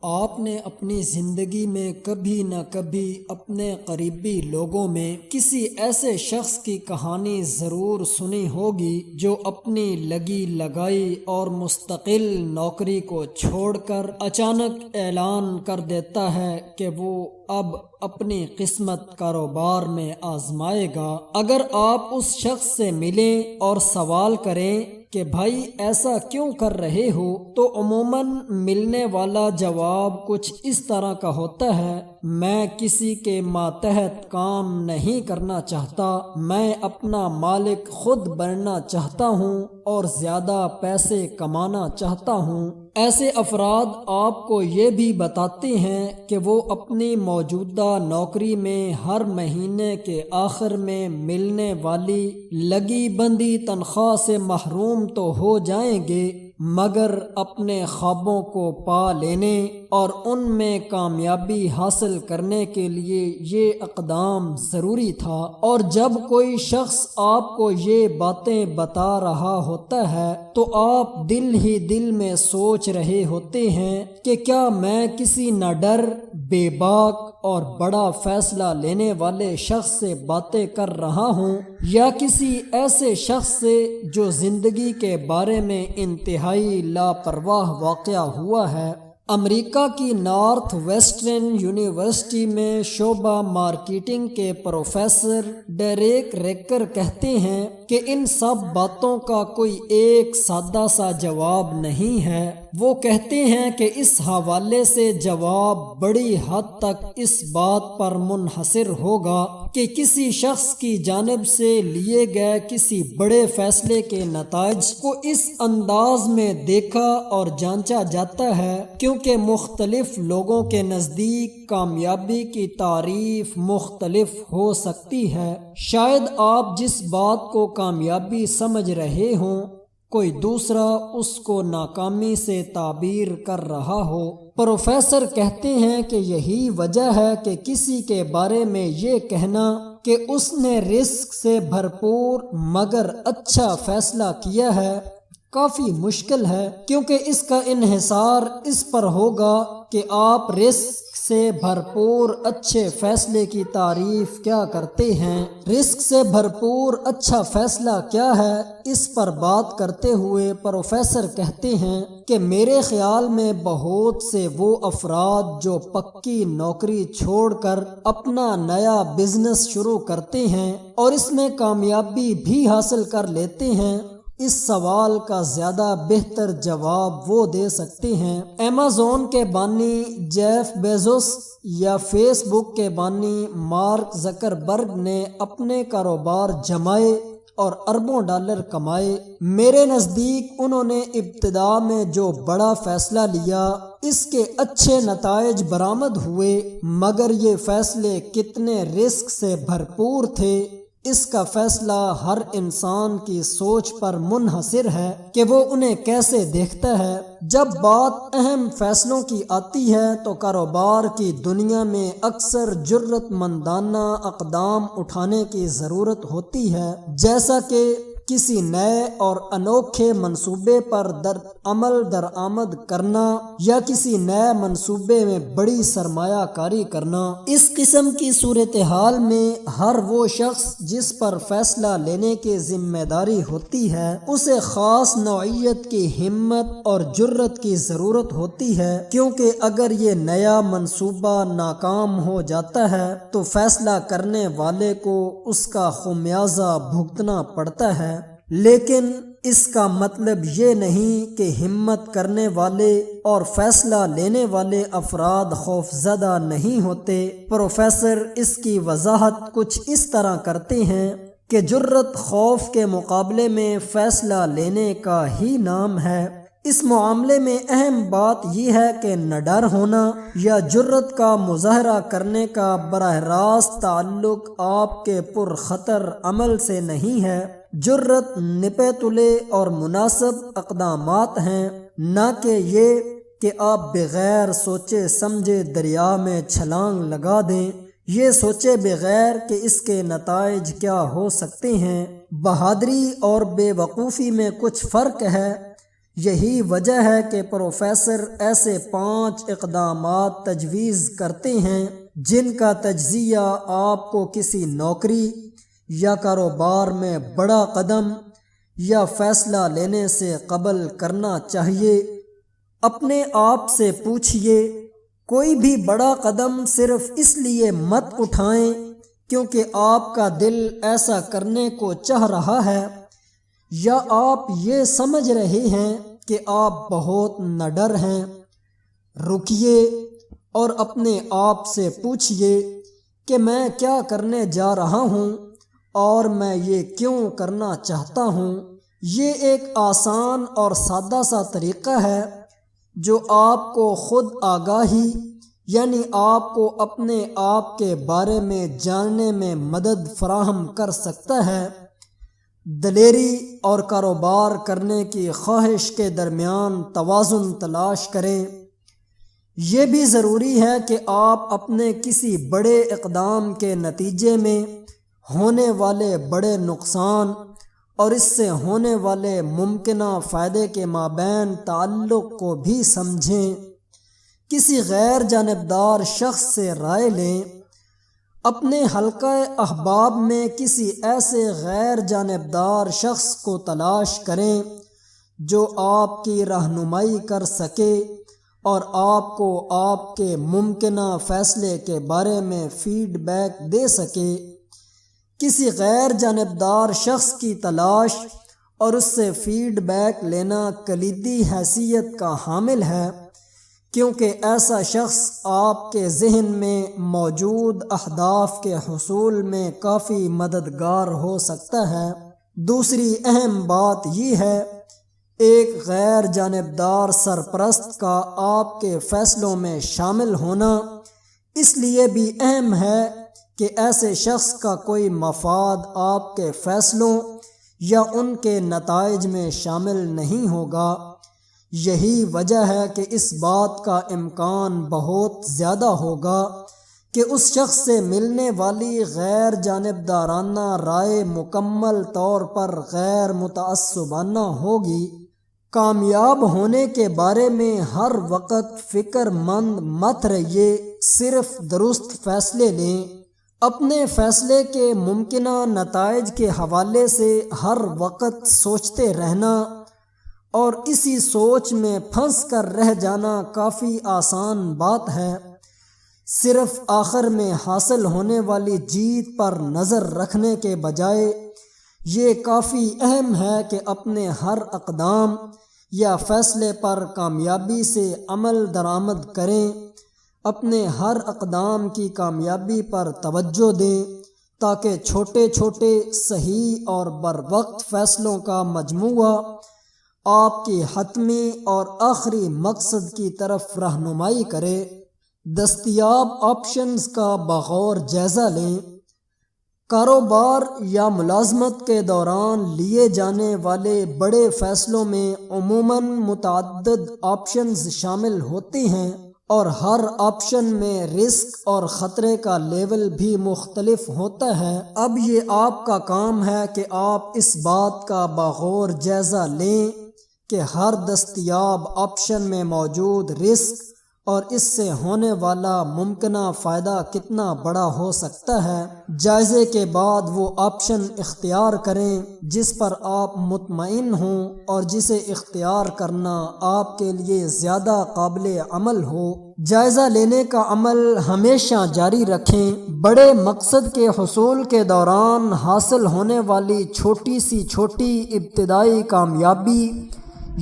آپ نے اپنی زندگی میں کبھی نہ کبھی اپنے قریبی لوگوں میں کسی ایسے شخص کی کہانی ضرور سنی ہوگی جو اپنی لگی لگائی اور مستقل نوکری کو چھوڑ کر اچانک اعلان کر دیتا ہے کہ وہ اب اپنی قسمت کاروبار میں آزمائے گا۔ اگر آپ اس شخص سے ملیں اور سوال کریں کہ بھائی ایسا کیوں کر رہے ہو، تو عموماً ملنے والا جواب کچھ اس طرح کا ہوتا ہے: میں کسی کے ماتحت کام نہیں کرنا چاہتا، میں اپنا مالک خود بننا چاہتا ہوں اور زیادہ پیسے کمانا چاہتا ہوں۔ ایسے افراد آپ کو یہ بھی بتاتے ہیں کہ وہ اپنی موجودہ نوکری میں ہر مہینے کے آخر میں ملنے والی لگی بندی تنخواہ سے محروم تو ہو جائیں گے، مگر اپنے خوابوں کو پا لینے اور ان میں کامیابی حاصل کرنے کے لیے یہ اقدام ضروری تھا۔ اور جب کوئی شخص آپ کو یہ باتیں بتا رہا ہوتا ہے تو آپ دل ہی دل میں سوچ رہے ہوتے ہیں کہ کیا میں کسی نہ ڈر، بے باک اور بڑا فیصلہ لینے والے شخص سے باتیں کر رہا ہوں، یا کسی ایسے شخص سے جو زندگی کے بارے میں انتہائی لاپرواہ واقع ہوا ہے۔ امریکہ کی نارتھ ویسٹرن یونیورسٹی میں شعبہ مارکیٹنگ کے پروفیسر ڈیریک ریکر کہتے ہیں کہ ان سب باتوں کا کوئی ایک سادہ سا جواب نہیں ہے۔ وہ کہتے ہیں کہ اس حوالے سے جواب بڑی حد تک اس بات پر منحصر ہوگا کہ کسی شخص کی جانب سے لیے گئے کسی بڑے فیصلے کے نتائج کو اس انداز میں دیکھا اور جانچا جاتا ہے، کیونکہ مختلف لوگوں کے نزدیک کامیابی کی تعریف مختلف ہو سکتی ہے۔ شاید آپ جس بات کو کامیابی سمجھ رہے ہوں، کوئی دوسرا اس کو ناکامی سے تعبیر کر رہا ہو۔ پروفیسر کہتے ہیں کہ یہی وجہ ہے کہ کسی کے بارے میں یہ کہنا کہ اس نے رسک سے بھرپور مگر اچھا فیصلہ کیا ہے کافی مشکل ہے، کیونکہ اس کا انحصار اس پر ہوگا کہ آپ رسک سے بھرپور اچھے فیصلے کی تعریف کیا کرتے ہیں۔ رسک سے بھرپور اچھا فیصلہ کیا ہے، اس پر بات کرتے ہوئے پروفیسر کہتے ہیں کہ میرے خیال میں بہت سے وہ افراد جو پکی نوکری چھوڑ کر اپنا نیا بزنس شروع کرتے ہیں اور اس میں کامیابی بھی حاصل کر لیتے ہیں، اس سوال کا زیادہ بہتر جواب وہ دے سکتے ہیں۔ ایمیزون کے بانی جیف بیزوس یا فیس بک کے بانی مارک زکربرگ نے اپنے کاروبار جمائے اور اربوں ڈالر کمائے۔ میرے نزدیک انہوں نے ابتدا میں جو بڑا فیصلہ لیا اس کے اچھے نتائج برآمد ہوئے، مگر یہ فیصلے کتنے رسک سے بھرپور تھے، اس کا فیصلہ ہر انسان کی سوچ پر منحصر ہے کہ وہ انہیں کیسے دیکھتا ہے۔ جب بات اہم فیصلوں کی آتی ہے تو کاروبار کی دنیا میں اکثر جرأت مندانہ اقدام اٹھانے کی ضرورت ہوتی ہے، جیسا کہ کسی نئے اور انوکھے منصوبے پر عمل درآمد کرنا یا کسی نئے منصوبے میں بڑی سرمایہ کاری کرنا۔ اس قسم کی صورتحال میں ہر وہ شخص جس پر فیصلہ لینے کی ذمہ داری ہوتی ہے اسے خاص نوعیت کی ہمت اور جرأت کی ضرورت ہوتی ہے، کیونکہ اگر یہ نیا منصوبہ ناکام ہو جاتا ہے تو فیصلہ کرنے والے کو اس کا خمیازہ بھگتنا پڑتا ہے۔ لیکن اس کا مطلب یہ نہیں کہ ہمت کرنے والے اور فیصلہ لینے والے افراد خوفزدہ نہیں ہوتے۔ پروفیسر اس کی وضاحت کچھ اس طرح کرتے ہیں کہ جرأت خوف کے مقابلے میں فیصلہ لینے کا ہی نام ہے۔ اس معاملے میں اہم بات یہ ہے کہ نہ ڈر ہونا یا جرأت کا مظاہرہ کرنے کا براہ راست تعلق آپ کے پرخطر عمل سے نہیں ہے۔ جرأت نپے تلے اور مناسب اقدامات ہیں، نہ کہ یہ کہ آپ بغیر سوچے سمجھے دریا میں چھلانگ لگا دیں، یہ سوچے بغیر کہ اس کے نتائج کیا ہو سکتے ہیں۔ بہادری اور بے وقوفی میں کچھ فرق ہے۔ یہی وجہ ہے کہ پروفیسر ایسے 5 اقدامات تجویز کرتے ہیں جن کا تجزیہ آپ کو کسی نوکری یا کاروبار میں بڑا قدم یا فیصلہ لینے سے قبل کرنا چاہیے۔ اپنے آپ سے پوچھئے، کوئی بھی بڑا قدم صرف اس لیے مت اٹھائیں کیونکہ آپ کا دل ایسا کرنے کو چاہ رہا ہے، یا آپ یہ سمجھ رہے ہیں کہ آپ بہت نڈر ہیں۔ رکیے اور اپنے آپ سے پوچھئے کہ میں کیا کرنے جا رہا ہوں اور میں یہ کیوں کرنا چاہتا ہوں۔ یہ ایک آسان اور سادہ سا طریقہ ہے جو آپ کو خود آگاہی یعنی آپ کو اپنے آپ کے بارے میں جاننے میں مدد فراہم کر سکتا ہے۔ دلیری اور کاروبار کرنے کی خواہش کے درمیان توازن تلاش کریں۔ یہ بھی ضروری ہے کہ آپ اپنے کسی بڑے اقدام کے نتیجے میں ہونے والے بڑے نقصان اور اس سے ہونے والے ممکنہ فائدے کے مابین تعلق کو بھی سمجھیں۔ کسی غیر جانبدار شخص سے رائے لیں۔ اپنے حلقہ احباب میں کسی ایسے غیر جانبدار شخص کو تلاش کریں جو آپ کی رہنمائی کر سکے اور آپ کو آپ کے ممکنہ فیصلے کے بارے میں فیڈ بیک دے سکے۔ کسی غیر جانبدار شخص کی تلاش اور اس سے فیڈ بیک لینا کلیدی حیثیت کا حامل ہے، کیونکہ ایسا شخص آپ کے ذہن میں موجود اہداف کے حصول میں کافی مددگار ہو سکتا ہے۔ دوسری اہم بات یہ ہے، ایک غیر جانبدار سرپرست کا آپ کے فیصلوں میں شامل ہونا اس لیے بھی اہم ہے کہ ایسے شخص کا کوئی مفاد آپ کے فیصلوں یا ان کے نتائج میں شامل نہیں ہوگا۔ یہی وجہ ہے کہ اس بات کا امکان بہت زیادہ ہوگا کہ اس شخص سے ملنے والی غیر جانبدارانہ رائے مکمل طور پر غیر متعصبانہ ہوگی۔ کامیاب ہونے کے بارے میں ہر وقت فکر مند مت رہیے، صرف درست فیصلے لیں۔ اپنے فیصلے کے ممکنہ نتائج کے حوالے سے ہر وقت سوچتے رہنا اور اسی سوچ میں پھنس کر رہ جانا کافی آسان بات ہے۔ صرف آخر میں حاصل ہونے والی جیت پر نظر رکھنے کے بجائے یہ کافی اہم ہے کہ اپنے ہر اقدام یا فیصلے پر کامیابی سے عمل درآمد کریں۔ اپنے ہر اقدام کی کامیابی پر توجہ دیں تاکہ چھوٹے چھوٹے صحیح اور بروقت فیصلوں کا مجموعہ آپ کی حتمی اور آخری مقصد کی طرف رہنمائی کرے۔ دستیاب آپشنز کا بغور جائزہ لیں۔ کاروبار یا ملازمت کے دوران لیے جانے والے بڑے فیصلوں میں عموماً متعدد آپشنز شامل ہوتے ہیں اور ہر آپشن میں رسک اور خطرے کا لیول بھی مختلف ہوتا ہے۔ اب یہ آپ کا کام ہے کہ آپ اس بات کا بغور جائزہ لیں کہ ہر دستیاب آپشن میں موجود رسک اور اس سے ہونے والا ممکنہ فائدہ کتنا بڑا ہو سکتا ہے۔ جائزے کے بعد وہ آپشن اختیار کریں جس پر آپ مطمئن ہوں اور جسے اختیار کرنا آپ کے لیے زیادہ قابل عمل ہو۔ جائزہ لینے کا عمل ہمیشہ جاری رکھیں۔ بڑے مقصد کے حصول کے دوران حاصل ہونے والی چھوٹی سی چھوٹی ابتدائی کامیابی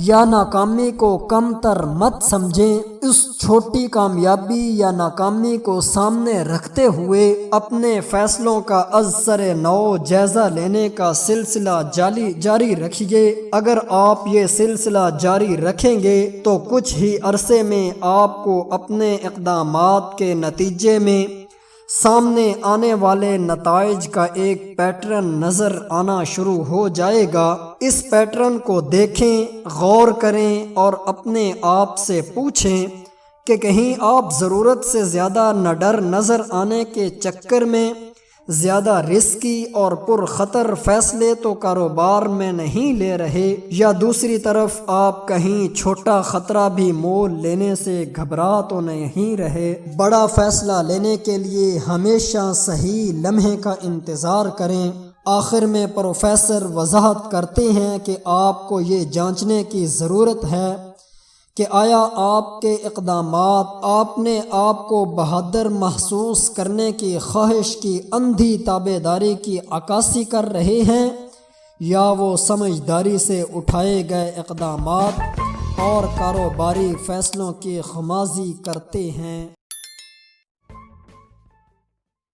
یا ناکامی کو کم تر مت سمجھیں۔ اس چھوٹی کامیابی یا ناکامی کو سامنے رکھتے ہوئے اپنے فیصلوں کا از سر نو جائزہ لینے کا سلسلہ جاری رکھیے۔ اگر آپ یہ سلسلہ جاری رکھیں گے تو کچھ ہی عرصے میں آپ کو اپنے اقدامات کے نتیجے میں سامنے آنے والے نتائج کا ایک پیٹرن نظر آنا شروع ہو جائے گا۔ اس پیٹرن کو دیکھیں، غور کریں اور اپنے آپ سے پوچھیں کہ کہیں آپ ضرورت سے زیادہ نڈر نظر آنے کے چکر میں زیادہ رسکی اور پر خطر فیصلے تو کاروبار میں نہیں لے رہے، یا دوسری طرف آپ کہیں چھوٹا خطرہ بھی مول لینے سے گھبرا تو نہیں رہے۔ بڑا فیصلہ لینے کے لیے ہمیشہ صحیح لمحے کا انتظار کریں۔ آخر میں پروفیسر وضاحت کرتے ہیں کہ آپ کو یہ جانچنے کی ضرورت ہے کہ آیا آپ کے اقدامات آپ نے آپ کو بہادر محسوس کرنے کی خواہش کی اندھی تابعداری کی عکاسی کر رہے ہیں، یا وہ سمجھداری سے اٹھائے گئے اقدامات اور کاروباری فیصلوں کی خمازی کرتے ہیں۔